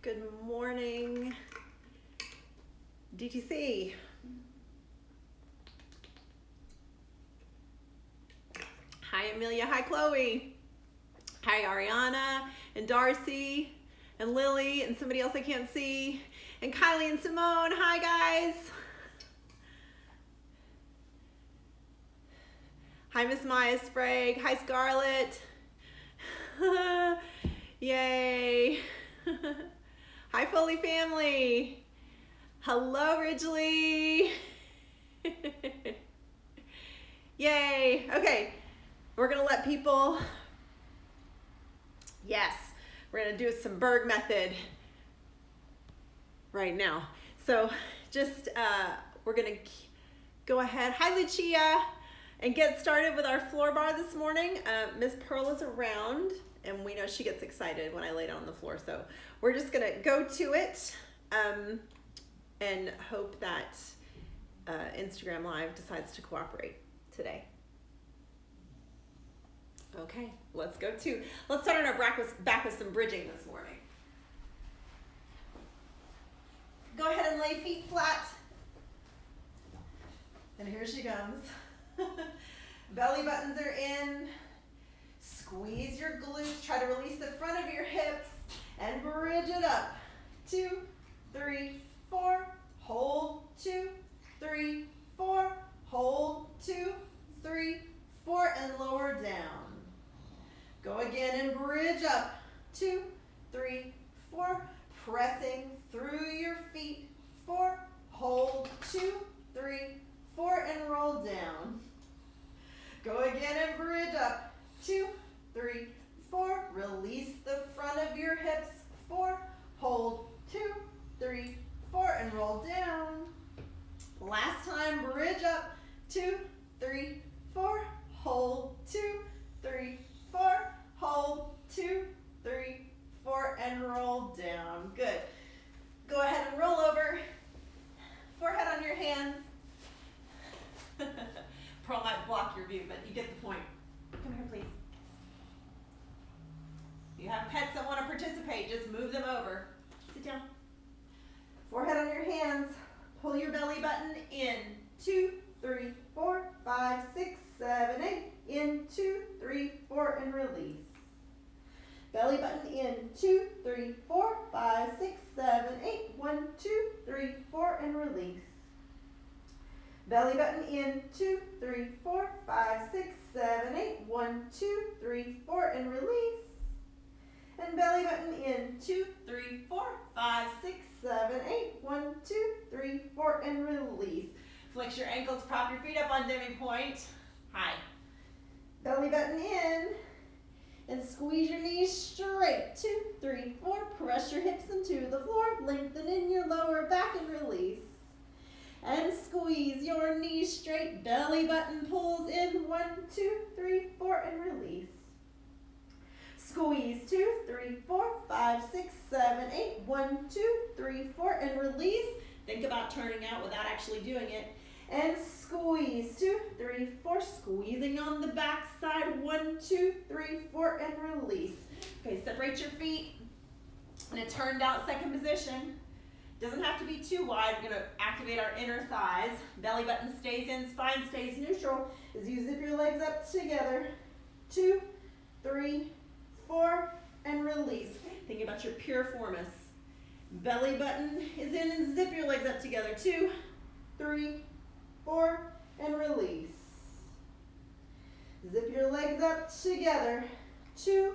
Good morning, DTC. Hi, Amelia. Hi, Chloe. Hi, Ariana and Darcy and Lily and somebody else I can't see. And Kylie and Simone. Hi, guys. Hi, Miss Maya Sprague. Hi, Scarlett. Yay. Hi, Foley family. Hello, Ridgely. Yay. Okay, we're going to let people, yes, we're going to do some Berg Method right now. So just, we're going to go ahead. Hi, Lucia. And get started with our floor bar this morning. Miss Pearl is around, and we know she gets excited when I lay down on the floor. So we're just gonna go to it and hope that Instagram Live decides to cooperate today. Okay, let's go to, let's start on our back with some bridging this morning. Go ahead and lay feet flat. And here she comes. Belly buttons are in. Squeeze your glutes. Try to release the front of your hips and bridge it up. 2, 3, 4. Hold. 2, 3, 4. Hold. 2, 3, 4. And lower down. Go again and bridge up. 2, 3, 4. Pressing through your feet. 4. Hold. 2, 3, 4. And roll down. Go again and bridge up. 2, 3, 4. Release the front of your hips. 4. Hold. 2, 3, 4. And roll down. Last time, bridge up. 2, 3, 4. Hold. 2, 3, 4. Hold. 2, 3, 4. And roll down. Good. Go ahead and roll over. Forehead on your hands. Pearl might block your view, but you get the point. Come here, please. If you have pets that want to participate, just move them over. Sit down. Forehead on your hands. Pull your belly button in. 2, 3, 4, 5, 6, 7, 8. In. 2, 3, 4, and release. Belly button in. 2, 3, 4, 5, 6, 7, 8. 1, 2, 3, 4, and release. Belly button in. 2, 3, 4, 5, 6, 7, 8. 1, 2, 3, 4, and release. And belly button in. 2, 3, 4, 5, 6, 7, 8. 1, 2, 3, 4, and release. Flex your ankles, prop your feet up on demi point. Hi. Belly button in. And squeeze your knees straight. 2, 3, 4. Press your hips into the floor. Lengthen in your lower back and release. And squeeze your knees straight. Belly button pulls in. 1, 2, 3, 4, and release. Squeeze. 2, 3, 4, 5, 6, 7, 8. 1, 2, 3, 4, and release. Think about turning out without actually doing it. And squeeze. 2, 3, 4. Squeezing on the back side. 1, 2, 3, 4, and release. Okay, separate your feet in a turned out second position. Doesn't have to be too wide. We're going to activate our inner thighs. Belly button stays in, spine stays neutral as you zip your legs up together. 2, 3, 4, and release. Think about your piriformis. Belly button is in and zip your legs up together. 2, 3, 4, and release. Zip your legs up together. 2,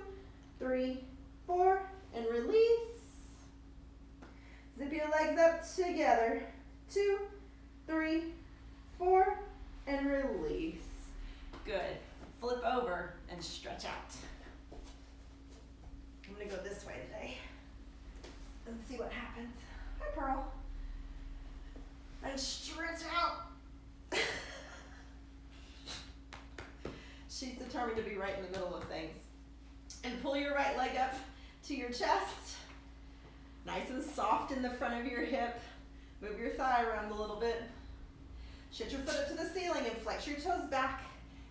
3, 4, and release. Zip your legs up together. 2, 3, 4, and release. Good. Flip over and stretch out. I'm going to go this way today and see what happens. Hi, Pearl. And stretch out. She's determined to be right in the middle of things. And pull your right leg up to your chest. Nice and soft in the front of your hip. Move your thigh around a little bit. Shift your foot up to the ceiling and flex your toes back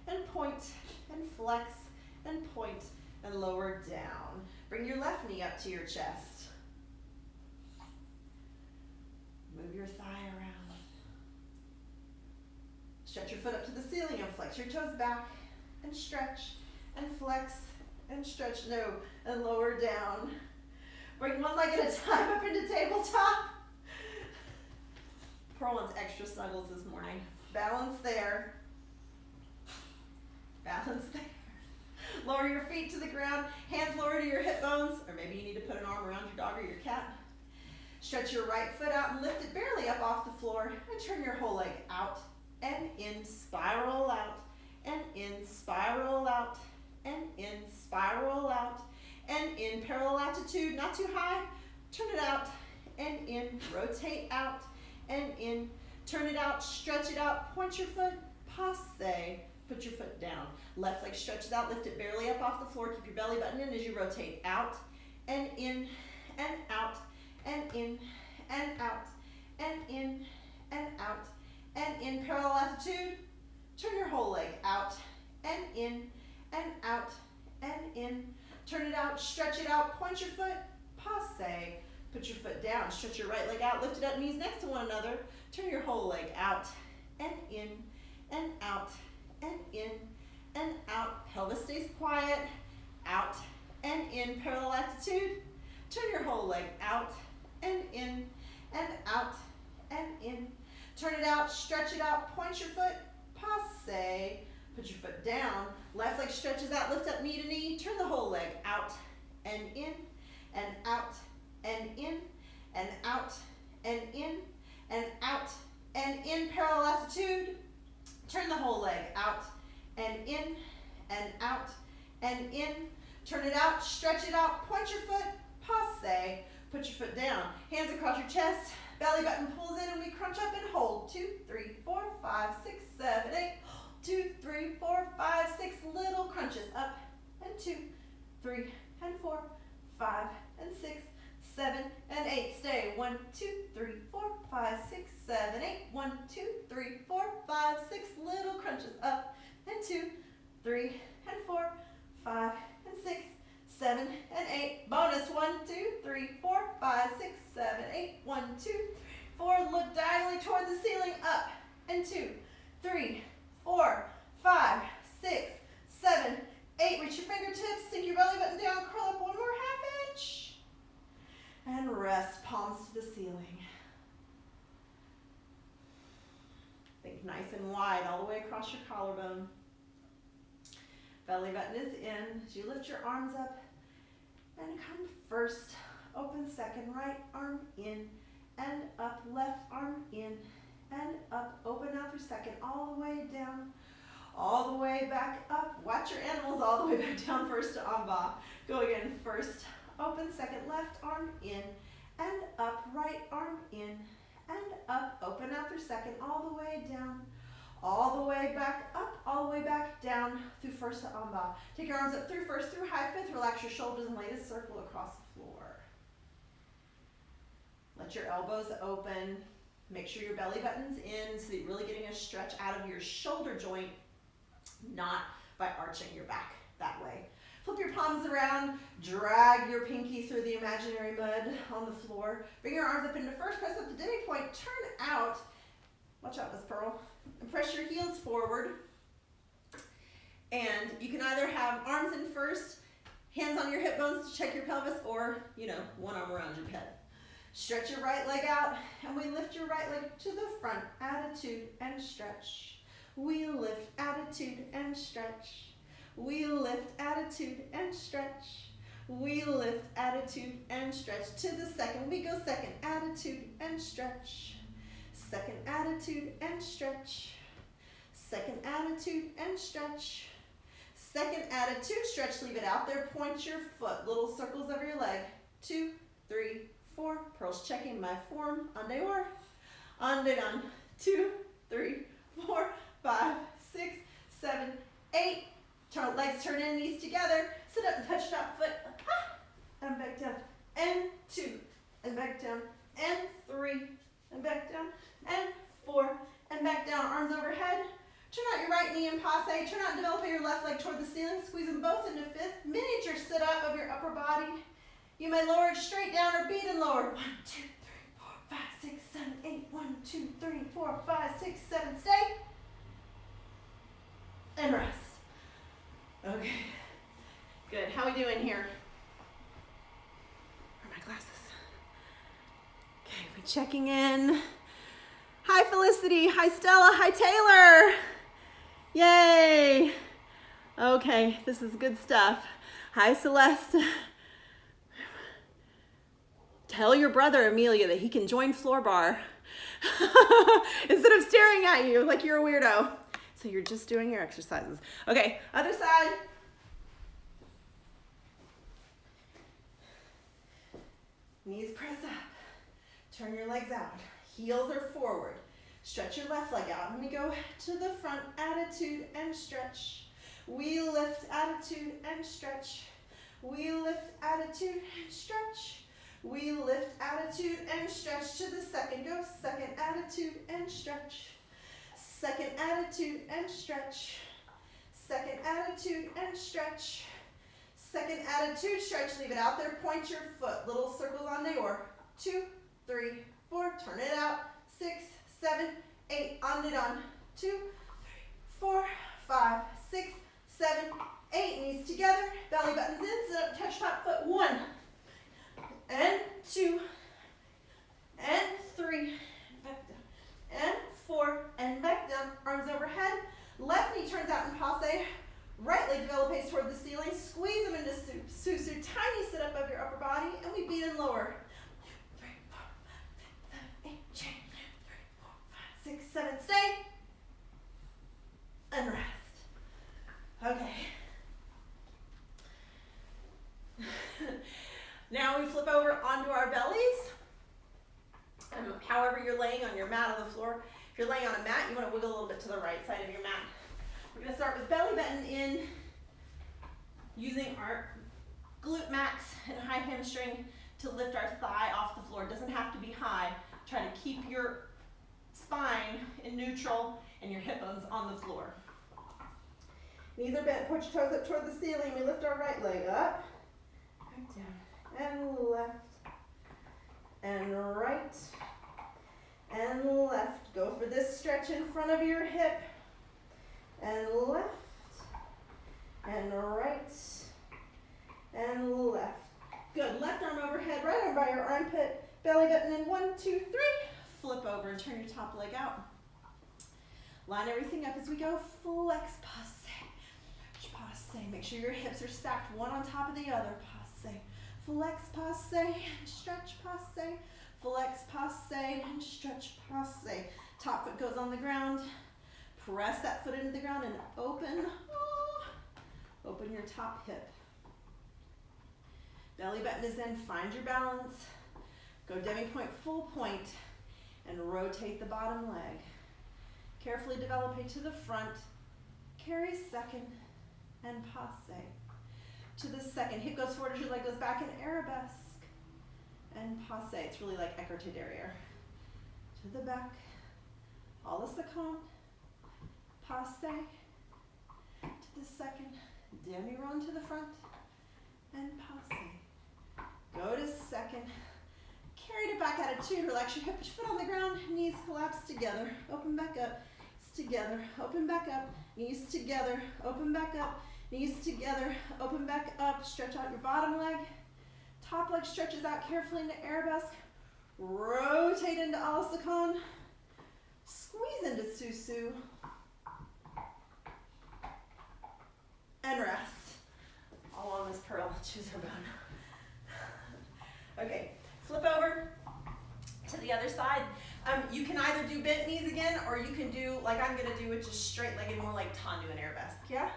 and point and flex and point and lower down. Bring your left knee up to your chest. Move your thigh around. Stretch your foot up to the ceiling and flex your toes back and stretch and flex and stretch. No, and lower down. Bring one leg at a time up into tabletop. Pearl wants extra snuggles this morning. Balance there. Balance there. Lower your feet to the ground, hands lower to your hip bones, or maybe you need to put an arm around your dog or your cat. Stretch your right foot out and lift it barely up off the floor, and turn your whole leg out and in, spiral out, and in, spiral out, and in, spiral out, and in, parallel attitude, not too high, turn it out, and in, rotate out, and in, turn it out, stretch it out, point your foot, passe, put your foot down. Left leg stretches out, lift it barely up off the floor, keep your belly button in as you rotate out, and in, and out, and in, and out, and in, and out, and in, parallel attitude, turn your whole leg out, and in, and out, and in, turn it out, stretch it out, point your foot, passe, put your foot down, stretch your right leg out, lift it up, knees next to one another, turn your whole leg out, and in, and out, and in, and out, pelvis stays quiet, out, and in, parallel attitude, turn your whole leg out, and in, and out, and in, turn it out, stretch it out, point your foot, passe, put your foot down, left leg stretches out, lift up knee to knee, turn the whole leg out, and in, and out, and in, and out, and in, and out, and in, parallel attitude, turn the whole leg out, and in, and out, and in, turn it out, stretch it out, point your foot, passe, put your foot down, hands across your chest, belly button pulls in, and we crunch up and hold. 2, 3, 4, 5, 6, 7, 8. 2, 3, 4, 5, 6 little crunches up, and 2, 3, and 4, 5, and 6, 7, and 8. Stay. 1, 2, 3, 4, 5, 6, 7, 8. 1, 2, 3, 4, 5, 6 little crunches up, and 2, 3, and 4, 5, and 6, 7, and 8. Bonus. 1, 2, 3, 4, 5, 6, 7, 8. 1, 2, 4. Look diagonally toward the ceiling. Up, and 2, 3, 4, 5, 6, 7, 8. Reach your fingertips, sink your belly button down, curl up one more half inch, and rest, palms to the ceiling. Think nice and wide all the way across your collarbone. Belly button is in. As you lift your arms up and come first, open second, right arm in and up, left arm in and up, open out through second, all the way down, all the way back up. Watch your animals all the way back down first to en bas. Go again, first, open second, left arm in and up, right arm in and up, open out through second, all the way down, all the way back up, all the way back down through first to en bas. Take your arms up through first, through high fifth, relax your shoulders and lay a circle across the floor. Let your elbows open. Make sure your belly button's in so that you're really getting a stretch out of your shoulder joint, not by arching your back that way. Flip your palms around, drag your pinky through the imaginary mud on the floor. Bring your arms up into first, press up to demi point, turn out. Watch out, Miss Pearl. And press your heels forward. And you can either have arms in first, hands on your hip bones to check your pelvis, or, one arm around your head. Stretch your right leg out, and we lift your right leg to the front. Attitude and stretch. We lift, attitude and stretch. We lift, attitude and stretch. We lift, attitude and stretch. To the second, we go second, attitude and stretch. Second, attitude and stretch. Second, attitude and stretch. Second, attitude, stretch, leave it out there. Point your foot, little circles over your leg. 2, 3, 4. Pearl's checking my form. Ande or. Ande done. 2, 3, 4, 5, 6, 7, 8. Legs turn in, knees together. Sit up and touch top foot. And back down. And 2. And back down. And 3. And back down. And 4. And back down. Arms overhead. Turn out your right knee in passe. Turn out and develop your left leg toward the ceiling. Squeeze them both into fifth. Miniature sit up of your upper body. You may lower it straight down or beat and lower. 1, 2, 3, 4, 5, 6. 6, 7, 8. 1, 2, 3, 4, 5, 6, 7. Stay. And rest. Okay. Good. How we doing here? Where are my glasses? Okay, we're checking in. Hi, Felicity. Hi, Stella. Hi, Taylor. Yay. Okay, this is good stuff. Hi, Celeste. Tell your brother, Amelia, that he can join floor bar instead of staring at you like you're a weirdo. So you're just doing your exercises. Okay, other side. Knees press up. Turn your legs out. Heels are forward. Stretch your left leg out. And we go to the front, attitude and stretch. We lift, attitude and stretch. We lift, attitude and stretch. We lift, attitude and stretch to the second. Go second, attitude and stretch. Second, attitude and stretch. Second, attitude and stretch. Second, attitude, stretch. Leave it out there. Point your foot. Little circles on the oar. 2, 3, 4. Turn it out. 6, 7, 8. On it on. 2, 3, 4, 5, 6, 7, 8. Knees together. Belly buttons in. Sit up. Touch top foot. 1. And 2. And 3. Back down. And 4. And back down. Arms overhead. Left knee turns out in passe. Right leg develops toward the ceiling. Squeeze them into susu. Tiny sit up of your upper body. And we beat and lower. 3, 4, 5, 6, 7, 8. Chain. 3, 4, 5, 6, 7. Stay. And rest. Okay. Now we flip over onto our bellies. However you're laying on your mat on the floor. If you're laying on a mat, you want to wiggle a little bit to the right side of your mat. We're going to start with belly button in, using our glute max and high hamstring to lift our thigh off the floor. It doesn't have to be high. Try to keep your spine in neutral and your hip bones on the floor. Knees are bent. Point your toes up toward the ceiling. We lift our right leg up, back down. And left, and right, and left. Go for this stretch in front of your hip, and left, and right, and left. Good. Left arm overhead, right arm by your armpit, belly button in. 1, 2, 3. Flip over and turn your top leg out. Line everything up as we go. Flex, passe, passe. Make sure your hips are stacked one on top of the other. Passe. Flex, passe, and stretch, passe. Flex, passe, and stretch, passe. Top foot goes on the ground. Press that foot into the ground and open. Open your top hip. Belly button is in. Find your balance. Go demi-point, full point, and rotate the bottom leg. Carefully develop it to the front. Carry second, and passe. To the second. Hip goes forward as your leg goes back in arabesque. And passe. It's really like écarté derrière. To the back. A la seconde. Passe. To the second. Demi-rond to the front. And passe. Go to second. Carry to back attitude. Relax your hip. Put your foot on the ground. Knees collapse together. Open back up. Together. Open back up. Knees together. Open back up. Knees together, open back up, stretch out your bottom leg. Top leg stretches out carefully into arabesque. Rotate into a la seconde. Squeeze into susu. And rest. All on this pearl, choose her bone. Okay, flip over to the other side. You can either do bent knees again, or you can do like I'm gonna do, which is straight legged, more like tendu and arabesque, yeah?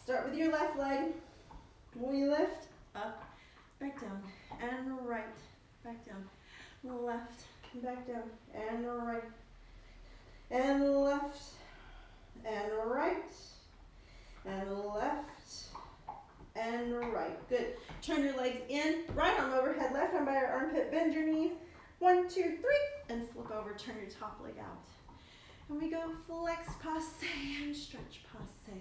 Start with your left leg. We lift up, back down, and right, back down, left, back down, and right, and left, and right, and left, and right. Good. Turn your legs in, right arm overhead, left arm by your armpit, bend your knees. 1, 2, 3, and flip over, turn your top leg out. And we go flex, passe, and stretch, passe.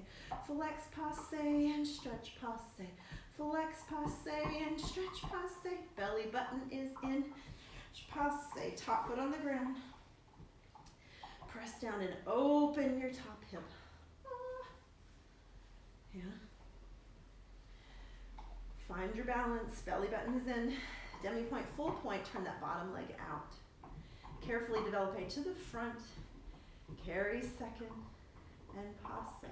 Flex, passe, and stretch, passe. Flex, passe, and stretch, passe. Belly button is in, stretch, passe. Top foot on the ground. Press down and open your top hip. Yeah. Find your balance. Belly button is in. Demi point, full point. Turn that bottom leg out. Carefully develop to the front. Carry second and passe.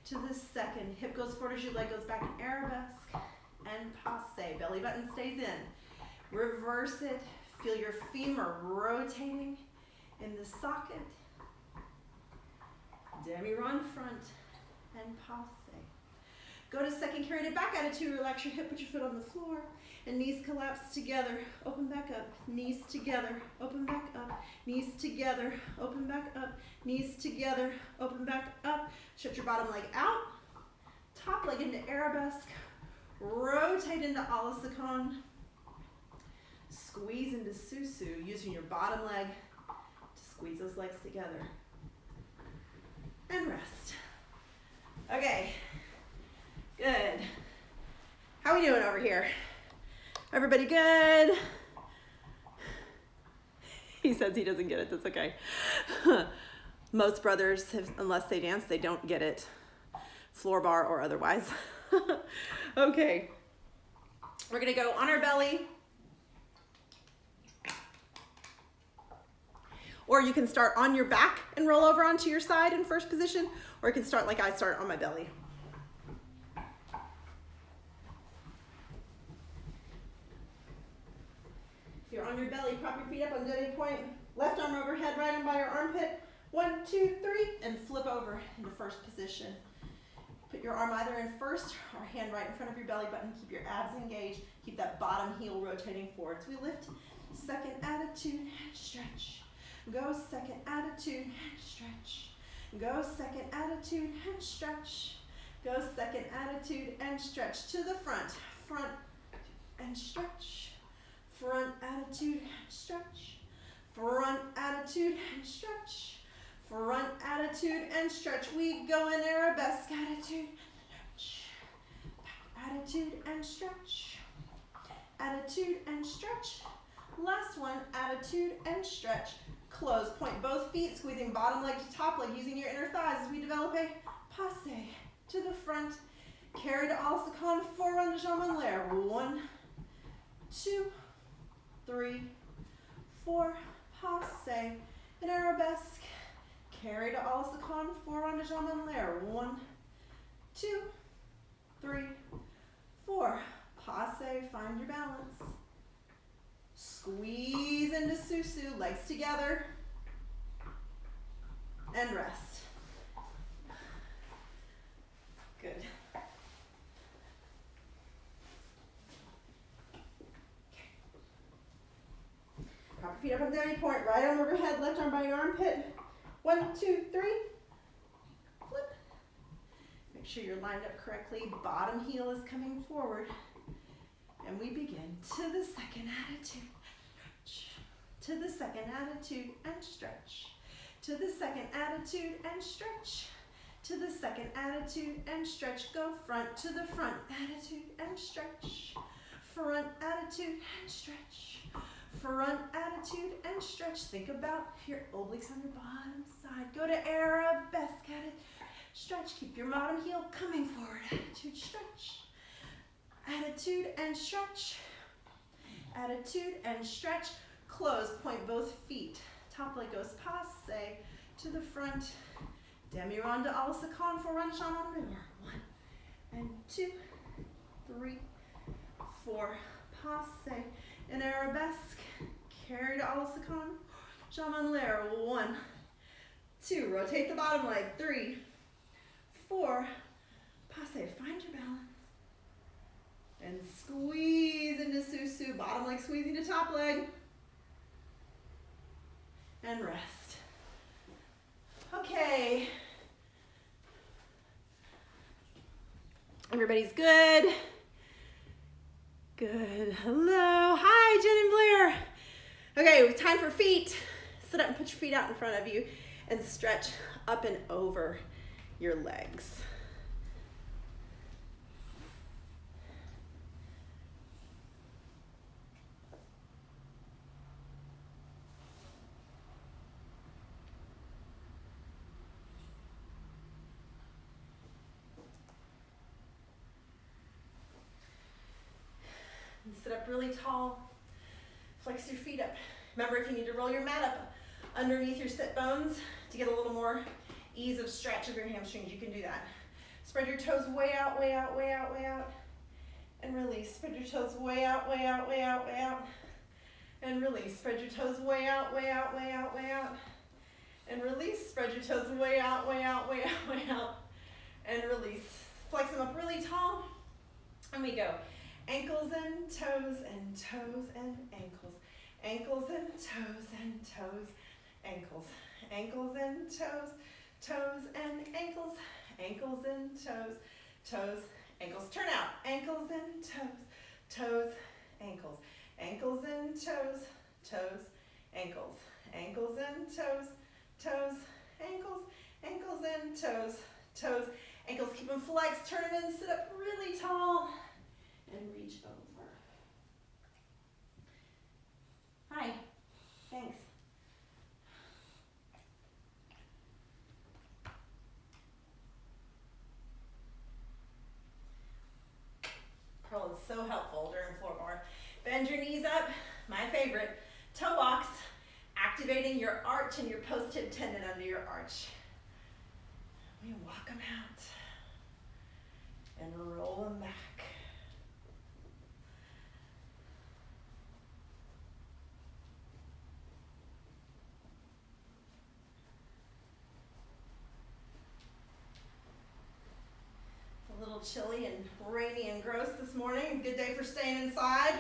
To the second. Hip goes forward as your leg goes back in arabesque and passe. Belly button stays in. Reverse it. Feel your femur rotating in the socket. Demi-rond front and passe. Go to second, carry it back attitude. Relax your hip, put your foot on the floor. And knees collapse together. Open back up. Knees together. Open back up. Knees together. Open back up. Knees together. Open back up. Shut your bottom leg out. Top leg into arabesque. Rotate into alasakon. Squeeze into susu using your bottom leg to squeeze those legs together. And rest. Okay. Good. How we doing over here? Everybody good? He says he doesn't get it. That's okay. Most brothers, unless they dance, they don't get it. Floor bar or otherwise. Okay. We're going to go on our belly. Or you can start on your back and roll over onto your side in first position. Or you can start like I start on my belly. You're on your belly, prop your feet up on demi point, left arm overhead, right arm by your armpit. 1, 2, 3, and flip over into first position. Put your arm either in first or hand right in front of your belly button. Keep your abs engaged. Keep that bottom heel rotating forwards. We lift, second attitude, and stretch. Go second attitude, and stretch. Go second attitude, and stretch. Go second attitude, and stretch to the front. Front, and stretch. Front attitude and stretch. Front attitude and stretch. Front attitude and stretch. We go in arabesque attitude. Stretch. Back attitude and stretch. Attitude and stretch. Last one, attitude and stretch. Close. Point both feet, squeezing bottom leg to top leg, using your inner thighs as we develop a passe to the front. Carry to alasakon, four-run de jambe en l'air. 1, 2, 3, 4, passe, in arabesque, carry to alasakon, four-run de jambe en l'air. 1, 2, 3, 4, passe, find your balance. Squeeze into susu, legs together, and rest. Good. Prop your feet up on demi point, right arm overhead, left arm by your armpit. 1, 2, 3. Flip. Make sure you're lined up correctly. Bottom heel is coming forward. And we begin to the second attitude. Stretch. To the second attitude and stretch. To the second attitude and stretch. To the second attitude and stretch. Go front to the front. Attitude and stretch. Front attitude and stretch. Front attitude and stretch. Think about your obliques on your bottom side. Go to arabesque attitude. Stretch. Keep your bottom heel coming forward. Attitude, stretch. Attitude and stretch. Attitude and stretch. Close. Point both feet. Top leg goes passe to the front. Demi-rond to alasakon, four-run de jambe en l'air. 1 and 2, 3, 4. Passe. In arabesque. Carry to alasakon, jambe en l'air. 1, 2. Rotate the bottom leg. 3, 4. Passe. Find your balance. And squeeze into susu. Bottom leg squeezing to top leg. And rest. Okay. Everybody's good? Good. Hello. Hi, Jen and Blair. Okay, time for feet. Sit up and put your feet out in front of you. and stretch up and over your legs. And sit up really tall. Flex your feet up. Remember, if you need to roll your mat up underneath your sit bones to get a little more ease of stretch of your hamstrings, you can do that. Spread your toes way out, way out, way out, way out, and release. Spread your toes way out, way out, way out, way out, and release. Spread your toes way out, way out, way out, way out, and release. Spread your toes way out, way out, way out, way out, and release. Flex them up really tall, and we go. Ankles and toes and toes and ankles. Ankles and toes and toes, ankles. Ankles and toes, toes and ankles. Ankles and toes, toes, ankles. Turn out. Ankles and toes, toes, ankles. Ankles and toes, toes, ankles. Ankles and toes, toes, ankles. Ankles and toes, toes, ankles. Keep them flexed. Turn them in. Sit up really tall. And reach over. Hi. Thanks. Curl is so helpful during floor bar. Bend your knees up. My favorite. Toe walks. Activating your arch and your post-hip tendon under your arch. We walk them out. And roll them back. A little chilly and rainy and gross this morning. Good day for staying inside.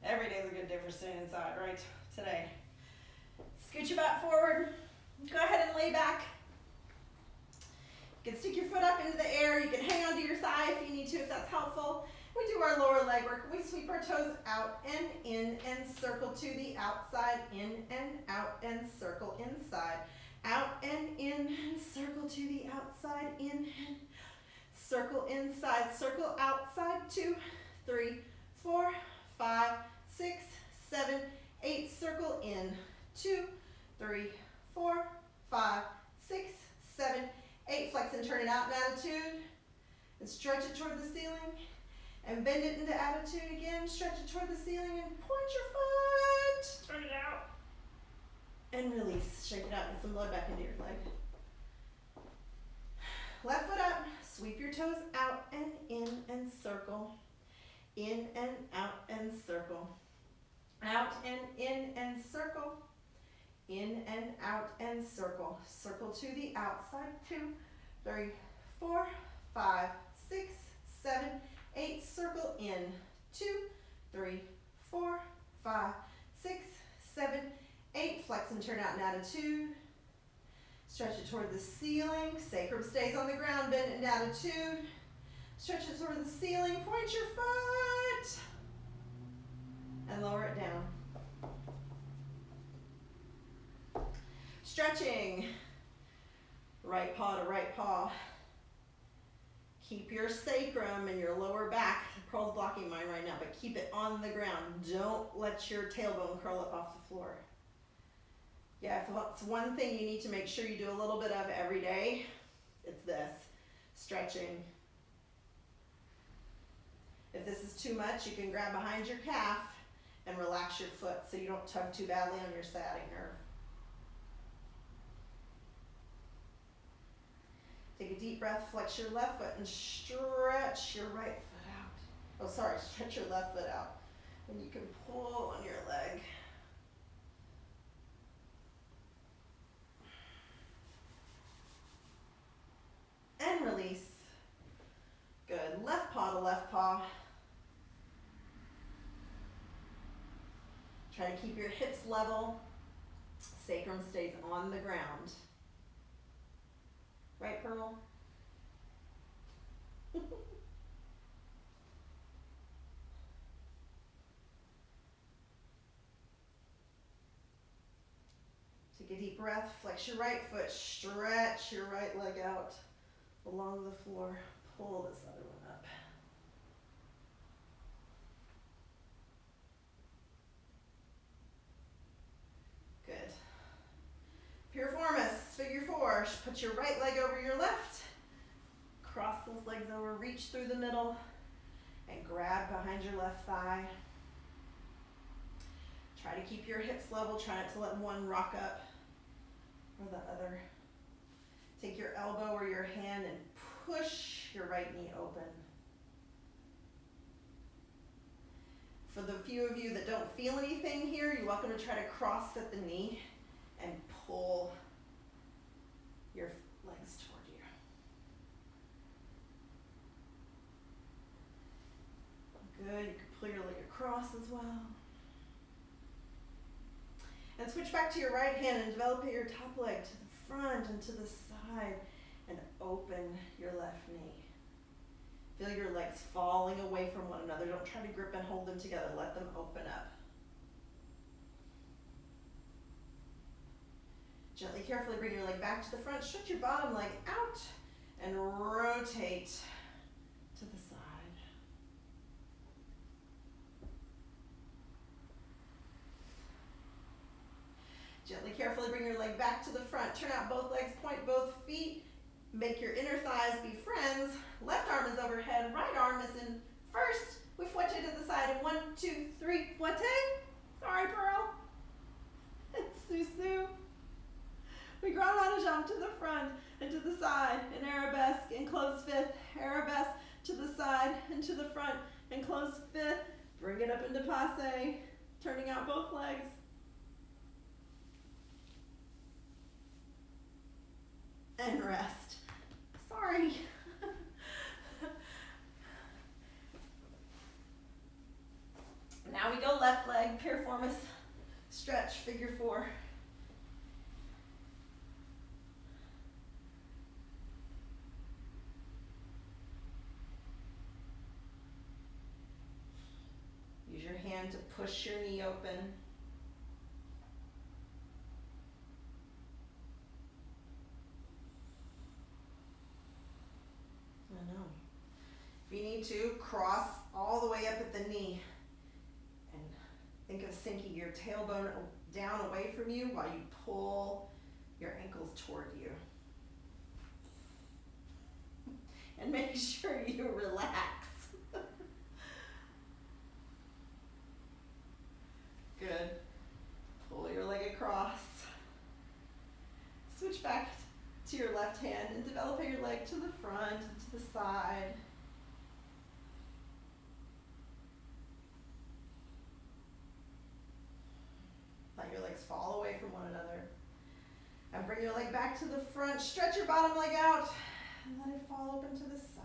Every day is a good day for staying inside, right? Today. Scoot your butt forward. Go ahead and lay back. You can stick your foot up into the air. You can hang onto your thigh if you need to, if that's helpful. We do our lower leg work. We sweep our toes out and in and circle to the outside, in and out and circle inside. Out and in and circle to the outside, in and circle inside, circle outside, 2, 3, 4, 5, 6, 7, 8, circle in, 2, 3, 4, 5, 6, 7, 8, flex and turn it out in attitude, and stretch it toward the ceiling, and bend it into attitude again, stretch it toward the ceiling, and point your foot, turn it out. And release, shake it out, get some blood back into your leg. Left foot up, sweep your toes out and in and circle. In and out and circle. Out and in and circle. In and out and circle. Circle to the outside, 2, 3, 4, 5, 6, 7, 8, circle in, 2, 3, 4, 5, 6, 7, 8, flex and turn out in attitude. Stretch it toward the ceiling. Sacrum stays on the ground, bend it in attitude. Stretch it toward the ceiling, point your foot. And lower it down. Stretching. Right paw to right paw. Keep your sacrum and your lower back. Pearl's blocking mine right now, but keep it on the ground. Don't let your tailbone curl up off the floor. Yeah, if that's one thing you need to make sure you do a little bit of every day, it's this, stretching. If this is too much, you can grab behind your calf and relax your foot so you don't tug too badly on your sciatic nerve. Take a deep breath, flex your left foot and stretch your right foot out. Oh, sorry, stretch your left foot out. And you can pull on your leg. And release. Good. Left paw to left paw. Try to keep your hips level. Sacrum stays on the ground. Right, Pearl? a deep breath, flex your right foot, stretch your right leg out along the floor. Pull this other one up. Good. Piriformis, figure four. Put your right leg over your left. Cross those legs over, reach through the middle, and grab behind your left thigh. Try to keep your hips level. Try not to let one rock up or the other. Take your elbow or your hand and push your right knee open. For the few of you that don't feel anything here, you're welcome to try to cross at the knee and pull your legs toward you. Good. You can pull your leg across as well. And switch back to your right hand and develop your top leg to the front and to the side and open your left knee. Feel your legs falling away from one another. Don't try to grip and hold them together. Let them open up. Gently, carefully bring your leg back to the front. Stretch your bottom leg out and rotate to the side. Gently, carefully bring your leg back to the front. Turn out both legs, point both feet. Make your inner thighs be friends. Left arm is overhead, right arm is in first. We fouette to the side in 1, 2, 3, fouette. Sorry, Pearl. It's Susu. We grand rond de jambe to the front and to the side in arabesque and close fifth. Arabesque to the side and to the front and close fifth. Bring it up into passe, turning out both legs. And rest. Sorry. Now we go left leg, piriformis, stretch, figure four. Use your hand to push your knee open. I know. If you need to, cross all the way up at the knee and think of sinking your tailbone down away from you while you pull your ankles toward you. And make sure you relax. Good. Pull your leg across. Switch back to your left hand and develop your leg to the front and to the side. Let your legs fall away from one another. And bring your leg back to the front. Stretch your bottom leg out and let it fall open to the side.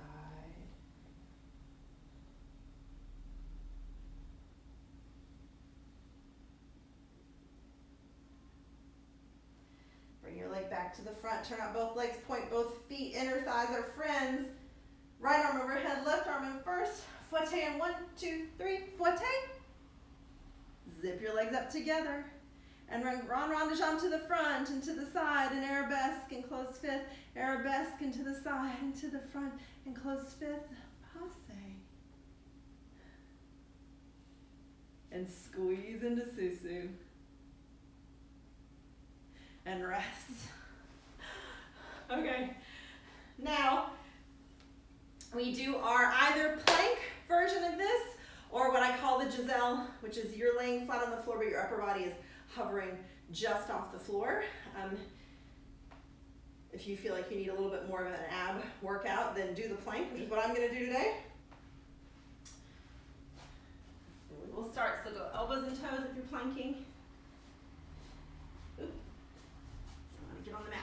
Bring your leg back to the front. Turn out both legs. Point both feet. Inner thighs are friends. Right arm overhead. Left arm in first. Fouette in 1, 2, 3. Fouette. Zip your legs up together. And run grand rond de jambe to the front and to the side. And arabesque and close fifth. Arabesque and to the side and to the front and close fifth. Passe. And squeeze into Susu. And rest. Okay, now we do our either plank version of this or what I call the Giselle, which is you're laying flat on the floor but your upper body is hovering just off the floor. If you feel like you need a little bit more of an ab workout, then do the plank, which is what I'm going to do today. We'll start, so go elbows and toes if you're planking. Get on the mat.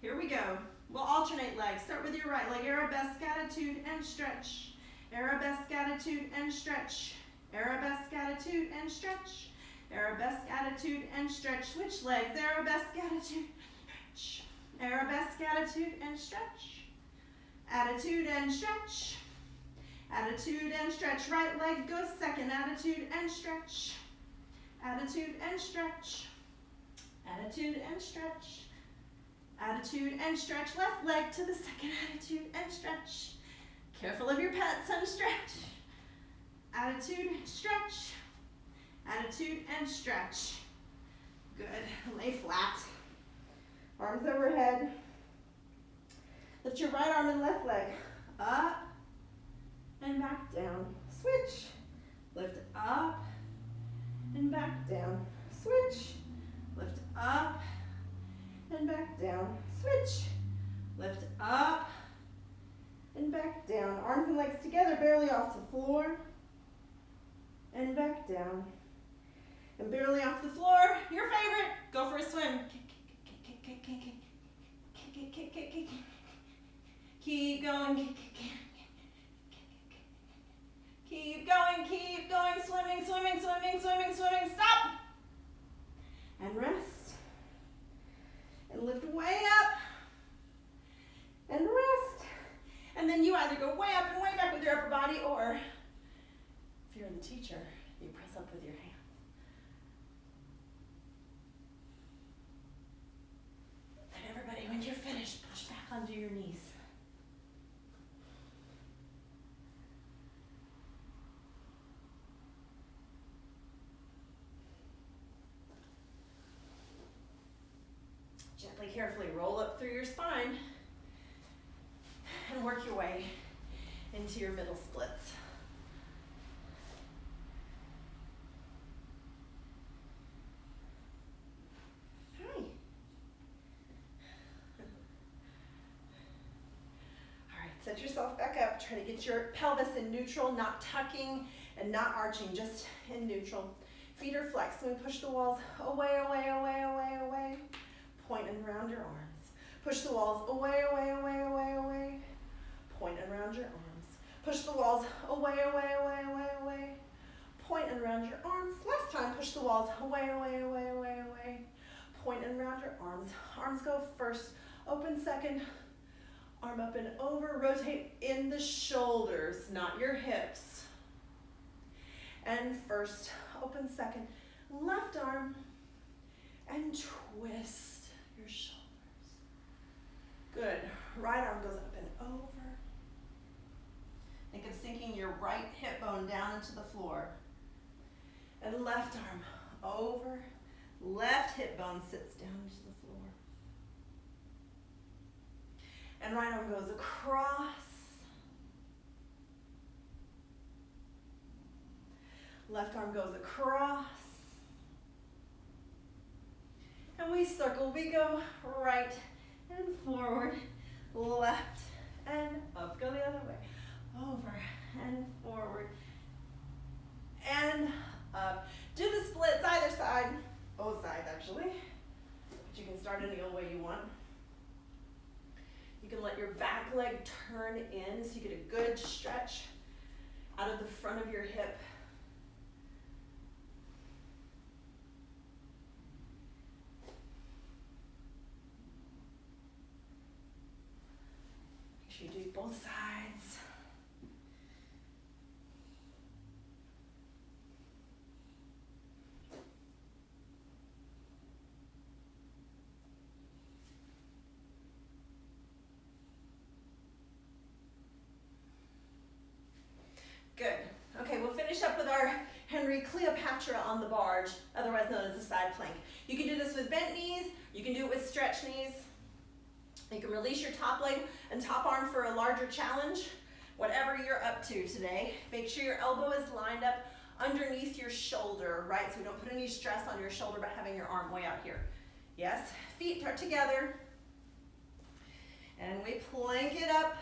Here we go. We'll alternate legs. Start with your right leg. Arabesque attitude and stretch. Arabesque attitude and stretch. Arabesque attitude and stretch. Arabesque attitude and stretch. Switch legs. Arabesque attitude and stretch. Arabesque attitude and stretch. Attitude and stretch. Attitude and stretch. Right leg goes second. Attitude and stretch. Attitude and stretch. attitude and stretch. Attitude and stretch, left leg to the second, attitude and stretch. Careful of your pets and stretch. Attitude, stretch. Attitude and stretch. Good, lay flat. Arms overhead. Lift your right arm and left leg. Up and back down. Switch. Lift up and back down. Switch. Lift up and back down. Switch. Lift up and back down. Arms and legs together, barely off the floor. And back down. And barely off the floor. Your favorite. Go for a swim. Keep going. Keep going. Swimming, swimming, swimming, swimming, swimming. Stop. And rest. And lift way up. And rest. And then you either go way up and way back with your upper body, or if you're the teacher, you press up with your hand. And everybody, when you're finished, push back onto your knees. Gently, carefully roll up through your spine and work your way into your middle splits. Hi. All right, set yourself back up. Try to get your pelvis in neutral, not tucking and not arching, just in neutral. Feet are flexed. So we push the walls away, away, away, away, away. Point and round your arms. Push the walls away, away, away, away, away. Point and round your arms. Push the walls away, away, away, away, away. Point and round your arms. Last time, push the walls away, away, away, away, away. Point and round your arms. Arms go first, open second. Arm up and over, rotate in the shoulders, not your hips. And first, open second. Left arm and twist your shoulders. Good. Right arm goes up and over. Think of sinking your right hip bone down into the floor. And left arm over. Left hip bone sits down into the floor. And right arm goes across. Left arm goes across. And we circle. We go right and forward, left and up. Go the other way. Over and forward and up. Do the splits either side. Both sides, actually. But you can start any old way you want. You can let your back leg turn in so you get a good stretch out of the front of your hip. You do both sides. Good. Okay, we'll finish up with our Henry Cleopatra on the barge, otherwise known as a side plank. You can do this with bent knees. You can do it with stretch knees. You can release your top leg and top arm for a larger challenge, whatever you're up to today. Make sure your elbow is lined up underneath your shoulder, right? So we don't put any stress on your shoulder by having your arm way out here. Yes, feet are together. And we plank it up,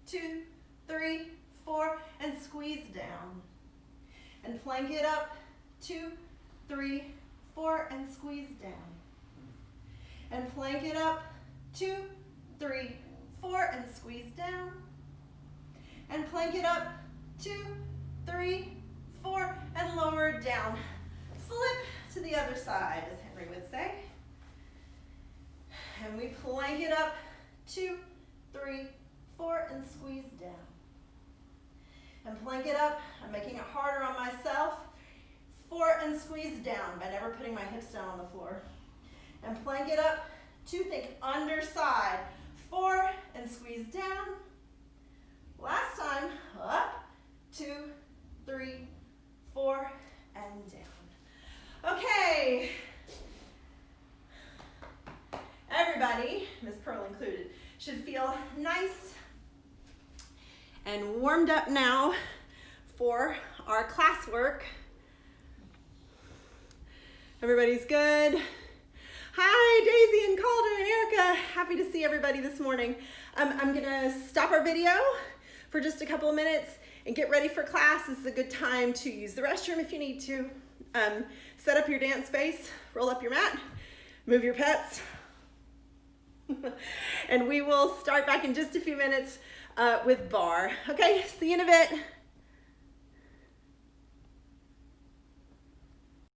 2, 3, 4, and squeeze down. And plank it up, 2, 3, 4, and squeeze down. And plank it up, 2, 3, 4, and squeeze down. And plank it up, 2, 3, 4, and lower down. Slip to the other side, as Henry would say. And we plank it up, 2, 3, 4, and squeeze down. And plank it up. I'm making it harder on myself. 4, and squeeze down by never putting my hips down on the floor. and plank it up. 2, think underside. 4, and squeeze down. Last time, up, 2, 3, 4, and down. Okay. Everybody, Miss Pearl included, should feel nice and warmed up now for our classwork. Everybody's good? Hi, Daisy and Calder and Erica. Happy to see everybody this morning. I'm gonna stop our video for just a couple of minutes and get ready for class. This is a good time to use the restroom if you need to. Set up your dance space, roll up your mat, move your pets. And we will start back in just a few minutes with barre. Okay, see you in a bit.